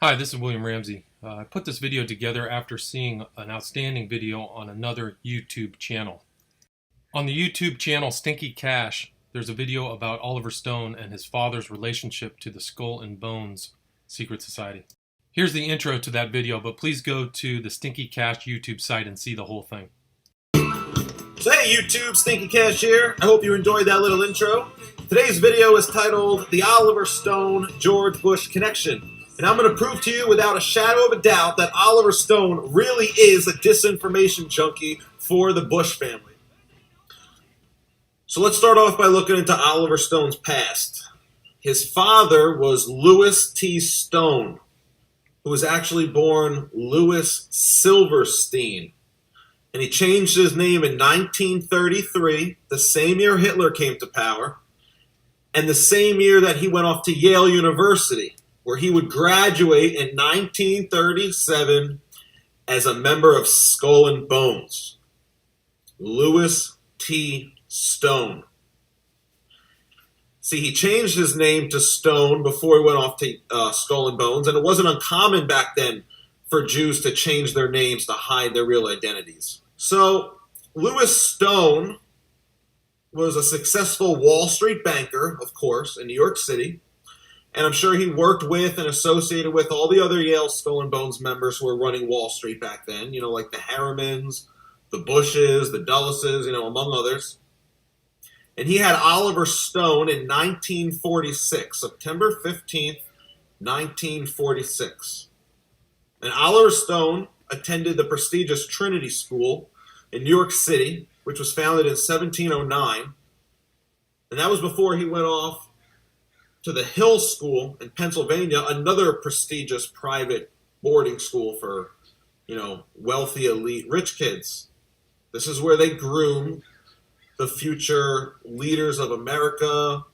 Hi, this is William Ramsey. I put this video together after seeing an outstanding video on another YouTube channel. On the YouTube channel STINKYcash, there's a video about Oliver Stone and his father's relationship to the Skull and Bones Secret Society. Here's the intro to that video, but please go to the STINKYcash YouTube site and see the whole thing. So hey YouTube, STINKYcash here. I hope you enjoyed that little intro. Today's video is titled The Oliver Stone-George Bush Connection. And I'm going to prove to you without a shadow of a doubt that Oliver Stone really is a disinformation junkie for the Bush family. So let's start off by looking into Oliver Stone's past. His father was Louis T. Stone, who was actually born Louis Silverstein. And he changed his name in 1933, the same year Hitler came to power, and the same year that he went off to Yale University, where he would graduate in 1937 as a member of Skull and Bones. Louis T. Stone. See, he changed his name to Stone before he went off to Skull and Bones, and it wasn't uncommon back then for Jews to change their names to hide their real identities. So, Louis Stone was a successful Wall Street banker, of course, in New York City. And I'm sure he worked with and associated with all the other Yale Skull and Bones members who were running Wall Street back then, like the Harrimans, the Bushes, the Dulleses, among others. And he had Oliver Stone in 1946, September 15th, 1946. And Oliver Stone attended the prestigious Trinity School in New York City, which was founded in 1709. And that was before he went off to the Hill School in Pennsylvania, another prestigious private boarding school for, wealthy, elite, rich kids. This is where they groom the future leaders of America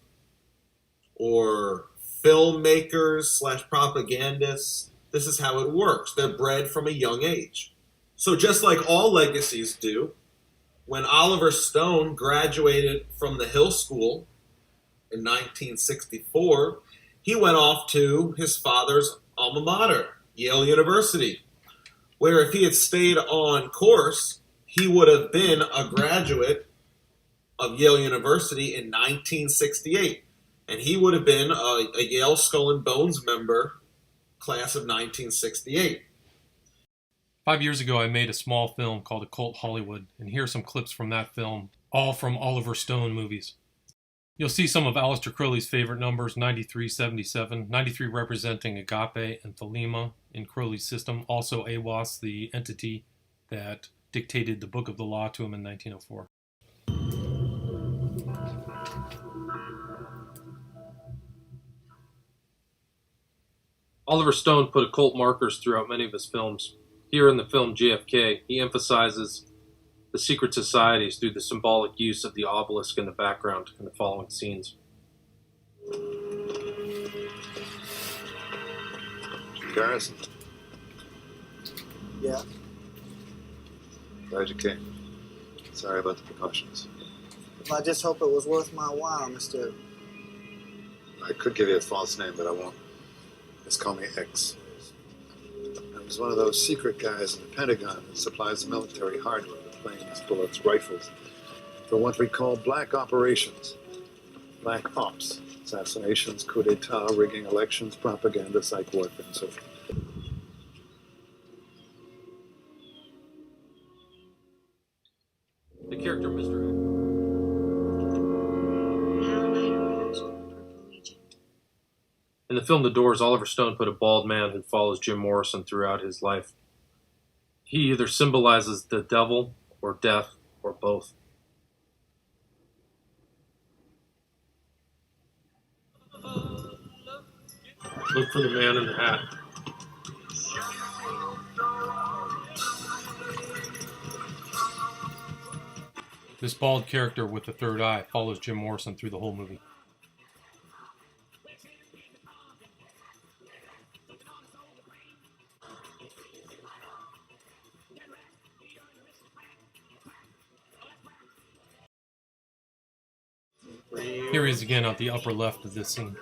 or filmmakers / propagandists. This is how it works. They're bred from a young age. So just like all legacies do, when Oliver Stone graduated from the Hill School in 1964, he went off to his father's alma mater, Yale University, where if he had stayed on course, he would have been a graduate of Yale University in 1968. And he would have been a Yale Skull and Bones member, class of 1968. 5 years ago, I made a small film called Occult Hollywood, and here are some clips from that film, all from Oliver Stone movies. You'll see some of Aleister Crowley's favorite numbers, 9377, 93 representing Agape and Thelema in Crowley's system, also AWAS, the entity that dictated the Book of the Law to him in 1904. Oliver Stone put occult markers throughout many of his films. Here in the film JFK, he emphasizes the secret societies through the symbolic use of the obelisk in the background in the following scenes. Garrison. Yeah. Glad you came. Sorry about the precautions. Well, I just hope it was worth my while, Mr. I could give you a false name, but I won't. Just call me X. I was one of those secret guys in the Pentagon that supplies the military hardware. Planes, bullets, rifles, for what we call black operations, black ops, assassinations, coup d'etat, rigging elections, propaganda, psych warfare, and so forth. The character Mr. In the film The Doors, Oliver Stone put a bald man who follows Jim Morrison throughout his life. He either symbolizes the devil or death, or both. Look for the man in the hat. This bald character with the third eye follows Jim Morrison through the whole movie. Here he is again at the upper left of this scene.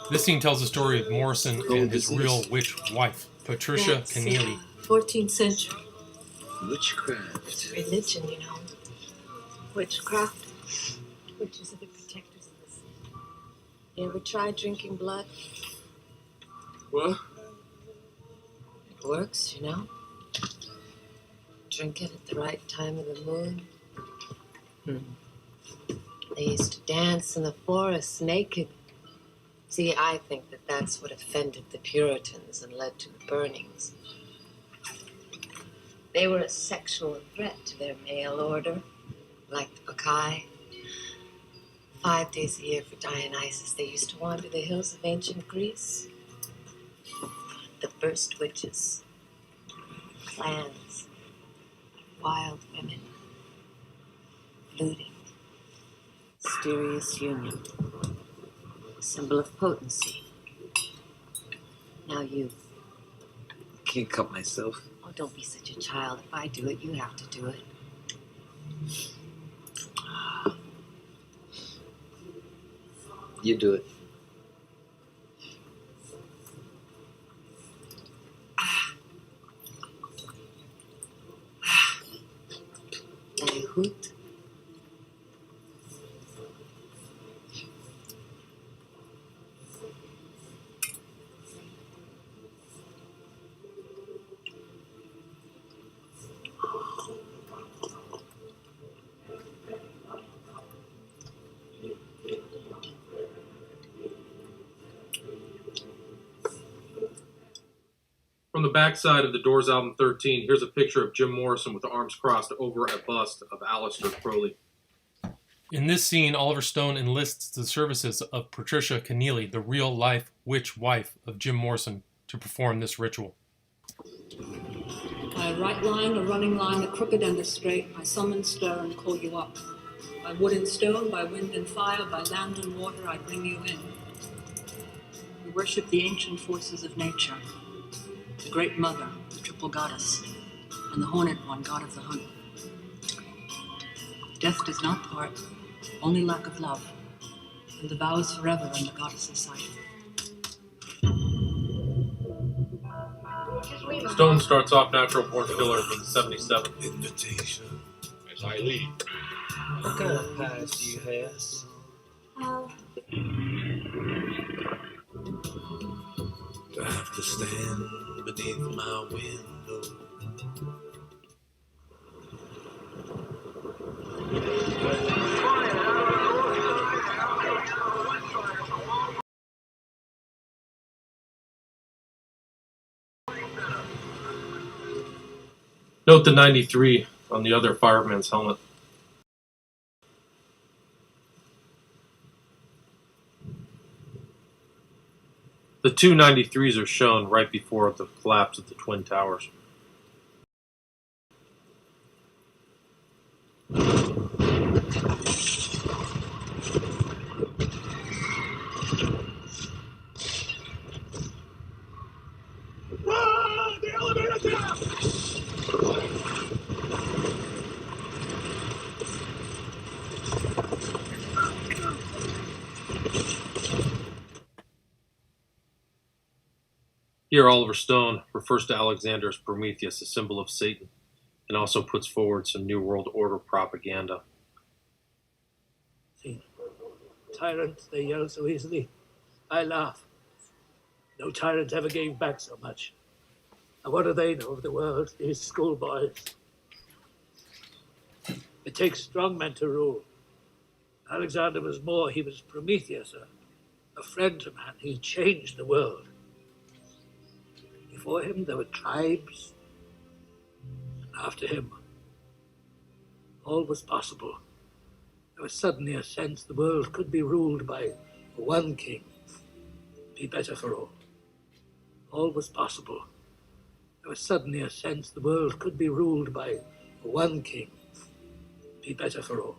This scene tells the story of Morrison and his real witch wife, Patricia That's, Keneally. 14th century. Witchcraft. Religion, you know. Witchcraft. Witches are the protectors of the sea. You ever tried drinking blood? What? It works, you know. Drink it at the right time of the moon. They used to dance in the forests naked. See, I think that that's what offended the Puritans and led to the burnings. They were a sexual threat to their male order, like the Bacchae. 5 days a year for Dionysus, they used to wander the hills of ancient Greece. The first witches, clans, wild women, looting, mysterious union, symbol of potency. Now you. Can't cut myself. Oh, don't be such a child. If I do it, you have to do it. You do it. Een hoed. From the backside of the Doors album 13, here's a picture of Jim Morrison with the arms crossed over a bust of Aleister Crowley. In this scene, Oliver Stone enlists the services of Patricia Keneally, the real-life witch wife of Jim Morrison, to perform this ritual. By a right line, a running line, a crooked and a straight, I summon, stir, and call you up. By wood and stone, by wind and fire, by land and water, I bring you in. We worship the ancient forces of nature, the Great Mother, the Triple Goddess, and the Horned One, God of the Hunt. Death does not part, only lack of love, and the vow is forever in the Goddess's sight. Stone starts off Natural Born Killer from 77. Invitation as I leave. What kind of pies do you have? To have to stand beneath my window. Note the 93 on the other fireman's helmet. The two 93s are shown right before the collapse of the Twin Towers. The elevator down! Here, Oliver Stone refers to Alexander as Prometheus, a symbol of Satan, and also puts forward some New World Order propaganda. See, tyrants, they yell so easily. I laugh. No tyrant ever gave back so much. And what do they know of the world, these schoolboys? It takes strong men to rule. Alexander was more, he was Prometheus, a friend to man. He changed the world. Before him, there were tribes. And after him, all was possible. There was suddenly a sense the world could be ruled by one king. Be better for all. All was possible. There was suddenly a sense the world could be ruled by one king. Be better for all.